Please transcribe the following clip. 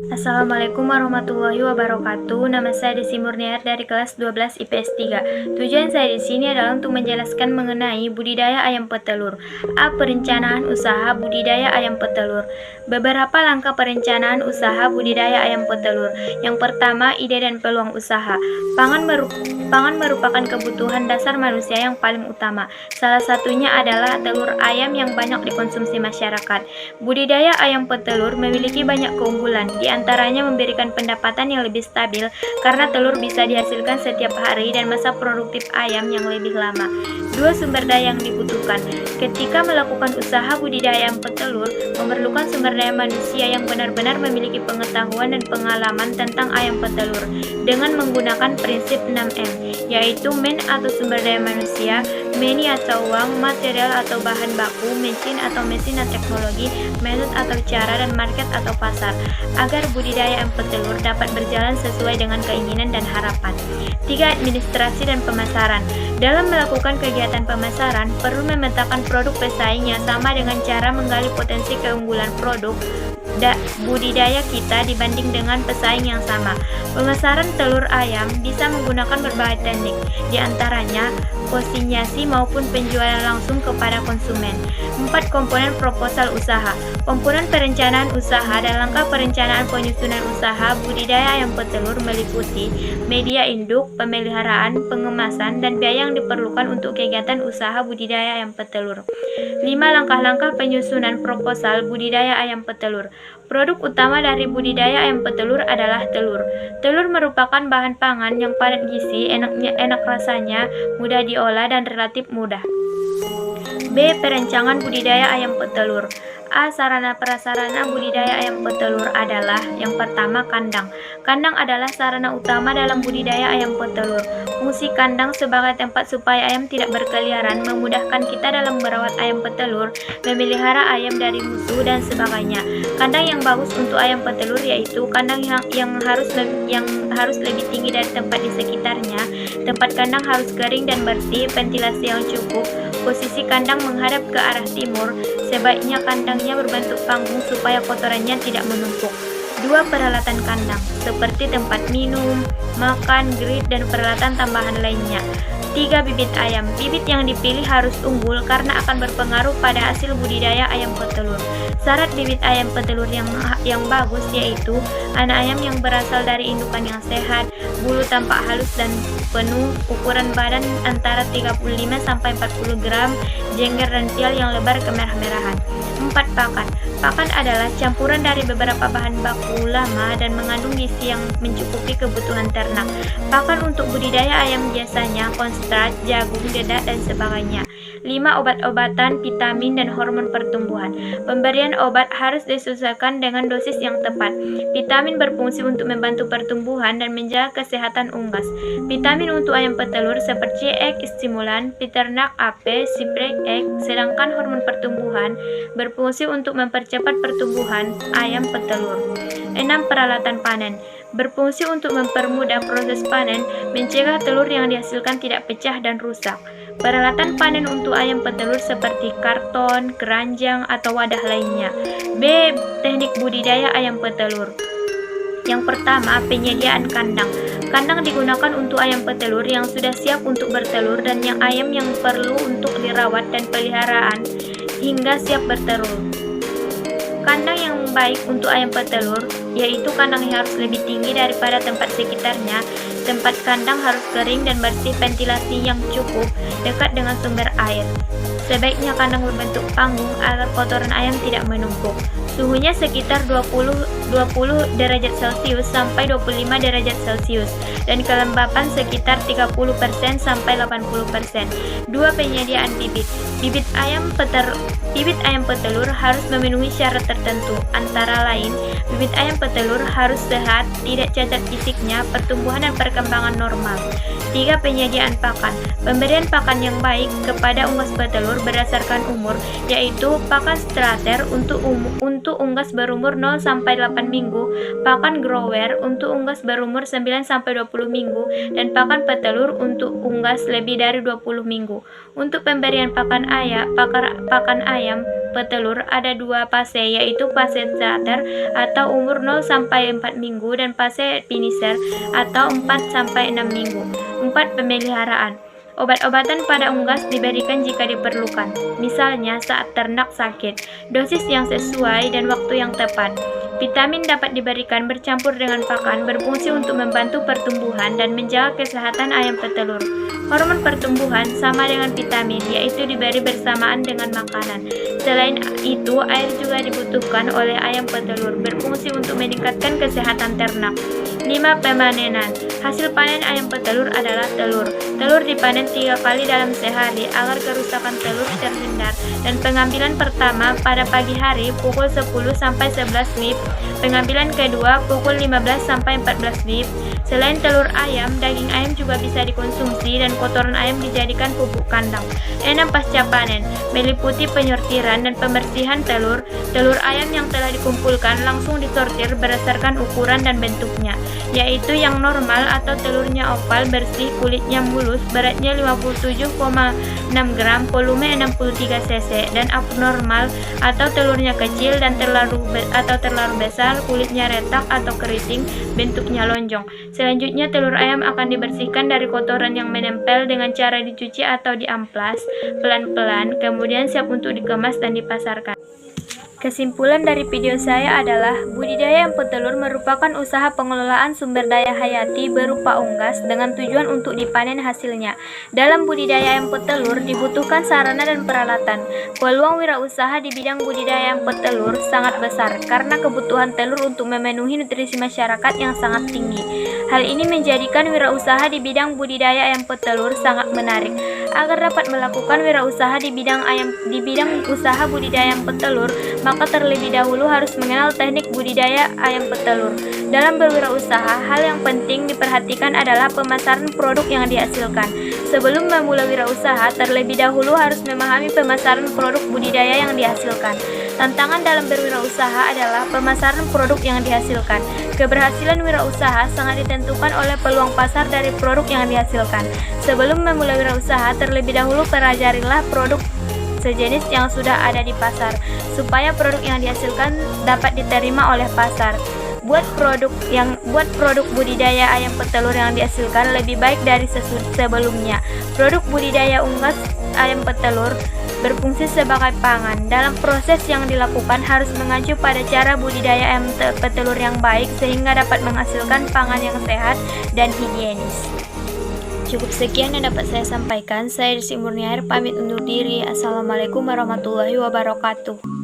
Assalamualaikum warahmatullahi wabarakatuh. Nama saya Desi Murniar dari kelas 12 IPS 3. Tujuan saya di sini adalah untuk menjelaskan mengenai budidaya ayam petelur. Perencanaan usaha budidaya ayam petelur. Beberapa langkah perencanaan usaha budidaya ayam petelur. Yang pertama, ide dan peluang usaha. Pangan merupakan kebutuhan dasar manusia yang paling utama. Salah satunya adalah telur ayam yang banyak dikonsumsi masyarakat. Budidaya ayam petelur memiliki banyak keunggulan, di antaranya memberikan pendapatan yang lebih stabil karena telur bisa dihasilkan setiap hari dan masa produktif ayam yang lebih lama. Dua, sumber daya yang dibutuhkan. Ketika melakukan usaha budidaya ayam petelur, memerlukan sumber daya manusia yang benar-benar memiliki pengetahuan dan pengalaman tentang ayam petelur dengan menggunakan prinsip 6M, yaitu man atau sumber daya manusia, money atau uang, material atau bahan baku, mesin atau mesin dan teknologi, method atau cara, dan market atau pasar, agar budidaya ayam petelur dapat berjalan sesuai dengan keinginan dan harapan. 3. Administrasi dan pemasaran. Dalam melakukan kegiatan pemasaran, perlu memetakan produk pesaing yang sama dengan cara menggali potensi keunggulan produk budidaya kita dibanding dengan pesaing yang sama. Pemasaran telur ayam bisa menggunakan berbagai teknik, di antaranya konsinyasi maupun penjualan langsung kepada konsumen. 4. Komponen proposal usaha. Komponen perencanaan usaha dan langkah perencanaan penyusunan usaha budidaya ayam petelur meliputi media induk, pemeliharaan, pengemasan, dan biaya yang diperlukan untuk kegiatan usaha budidaya ayam petelur. 5. Langkah-langkah penyusunan proposal budidaya ayam petelur. Produk utama dari budidaya ayam petelur adalah telur. Telur merupakan bahan pangan yang padat gizi, enak rasanya, mudah diolah, dan relatif mudah. B. Perencanaan budidaya ayam petelur. Sarana prasarana budidaya ayam petelur adalah: yang pertama, kandang. Kandang adalah sarana utama dalam budidaya ayam petelur. Fungsi kandang sebagai tempat supaya ayam tidak berkeliaran, memudahkan kita dalam merawat ayam petelur, memelihara ayam dari musuh, dan sebagainya. Kandang yang bagus untuk ayam petelur yaitu kandang yang harus lebih tinggi dari tempat di sekitarnya. Tempat kandang harus kering dan bersih, ventilasi yang cukup. Posisi kandang menghadap ke arah timur. Sebaiknya kandangnya berbentuk panggung supaya kotorannya tidak menumpuk. 2. Peralatan kandang, seperti tempat minum, makan, grid, dan peralatan tambahan lainnya. 3. Bibit ayam. Bibit yang dipilih harus unggul karena akan berpengaruh pada hasil budidaya ayam petelur. Syarat bibit ayam petelur yang bagus yaitu anak ayam yang berasal dari indukan yang sehat, bulu tampak halus dan penuh, ukuran badan antara 35-40 gram, jengger dan tial yang lebar kemerah-merahan. 4. Pakan. Pakan adalah campuran dari beberapa bahan baku lama dan mengandung gizi yang mencukupi kebutuhan ternak. Pakan untuk budidaya ayam biasanya konsentrat, jagung, dedak, dan sebagainya. 5. Obat-obatan, vitamin, dan hormon pertumbuhan. Pemberian obat harus disesuaikan dengan dosis yang tepat. Vitamin berfungsi untuk membantu pertumbuhan dan menjaga kesehatan unggas. Vitamin untuk ayam petelur seperti egg stimulan, peternak AP, spray egg, sedangkan hormon pertumbuhan berfungsi untuk mempercepat pertumbuhan ayam petelur. 6. Peralatan panen. Berfungsi untuk mempermudah proses panen, mencegah telur yang dihasilkan tidak pecah dan rusak. Peralatan panen untuk ayam petelur seperti karton, keranjang, atau wadah lainnya. B. Teknik budidaya ayam petelur. Yang pertama, penyediaan kandang. Kandang digunakan untuk ayam petelur yang sudah siap untuk bertelur dan yang ayam yang perlu untuk dirawat dan peliharaan hingga siap bertelur. Kandang yang baik untuk ayam petelur yaitu kandang yang harus lebih tinggi daripada tempat sekitarnya. Tempat kandang harus kering dan bersih, ventilasi yang cukup, dekat dengan sumber air. Sebaiknya kandang berbentuk panggung agar kotoran ayam tidak menumpuk. Suhunya sekitar 20 derajat Celcius sampai 25 derajat Celcius dan kelembapan sekitar 30% sampai 80%. 2. Penyediaan bibit. Bibit ayam petelur harus memenuhi syarat tertentu, antara lain bibit ayam petelur harus sehat, tidak cacat fisiknya, pertumbuhan dan perkembangan normal. 3. Penyediaan pakan. Pemberian pakan yang baik kepada unggas petelur berdasarkan umur, yaitu pakan starter untuk unggas berumur 0-8 minggu, pakan grower untuk unggas berumur 9-20 minggu, dan pakan petelur untuk unggas lebih dari 20 minggu. Untuk pemberian pakan ayam, petelur ada dua fase, yaitu fase starter atau umur 0-4 minggu dan fase finisher atau 4-6 minggu. 4. Pemeliharaan. Obat-obatan pada unggas diberikan jika diperlukan, misalnya saat ternak sakit, dosis yang sesuai dan waktu yang tepat. Vitamin dapat diberikan bercampur dengan pakan, berfungsi untuk membantu pertumbuhan dan menjaga kesehatan ayam petelur. Hormon pertumbuhan sama dengan vitamin, yaitu diberi bersamaan dengan makanan. Selain itu, air juga dibutuhkan oleh ayam petelur, berfungsi untuk meningkatkan kesehatan ternak. 5. Pemanenan. Hasil panen ayam petelur adalah telur. Telur dipanen 3 kali dalam sehari agar kerusakan telur terhindar, dan pengambilan pertama pada pagi hari pukul 10-11 WIB, pengambilan kedua pukul 15-14 WIB. Selain telur ayam, daging ayam juga bisa dikonsumsi dan kotoran ayam dijadikan pupuk kandang. 6. Pasca panen, meliputi penyortiran dan pembersihan telur. Telur ayam yang telah dikumpulkan langsung disortir berdasarkan ukuran dan bentuknya, yaitu yang normal atau telurnya oval, bersih, kulitnya mulus, beratnya 57,6 gram, volume 63 cc, dan abnormal atau telurnya kecil dan terlalu besar, kulitnya retak atau keriting, bentuknya lonjong. Selanjutnya, telur ayam akan dibersihkan dari kotoran yang menempel dengan cara dicuci atau diamplas pelan-pelan, kemudian siap untuk dikemas dan dipasarkan. Kesimpulan dari video saya adalah budidaya ayam petelur merupakan usaha pengelolaan sumber daya hayati berupa unggas dengan tujuan untuk dipanen hasilnya. Dalam budidaya ayam petelur dibutuhkan sarana dan peralatan. Peluang wirausaha di bidang budidaya ayam petelur sangat besar karena kebutuhan telur untuk memenuhi nutrisi masyarakat yang sangat tinggi. Hal ini menjadikan wirausaha di bidang budidaya ayam petelur sangat menarik. Agar dapat melakukan wirausaha di bidang usaha budidaya ayam petelur, maka terlebih dahulu harus mengenal teknik budidaya ayam petelur. Dalam berwirausaha, hal yang penting diperhatikan adalah pemasaran produk yang dihasilkan. Sebelum memulai wirausaha, terlebih dahulu harus memahami pemasaran produk budidaya yang dihasilkan. Tantangan dalam berwirausaha adalah pemasaran produk yang dihasilkan. Keberhasilan wirausaha sangat ditentukan oleh peluang pasar dari produk yang dihasilkan. Sebelum memulai wirausaha, terlebih dahulu pelajarilah produk sejenis yang sudah ada di pasar, supaya produk yang dihasilkan dapat diterima oleh pasar. Buat produk budidaya ayam petelur yang dihasilkan lebih baik dari sebelumnya. Produk budidaya unggas ayam petelur berfungsi sebagai pangan. Dalam proses yang dilakukan harus mengacu pada cara budidaya ayam petelur yang baik sehingga dapat menghasilkan pangan yang sehat dan higienis. Cukup sekian yang dapat saya sampaikan. Saya Desi Murniar pamit undur diri. Assalamualaikum warahmatullahi wabarakatuh.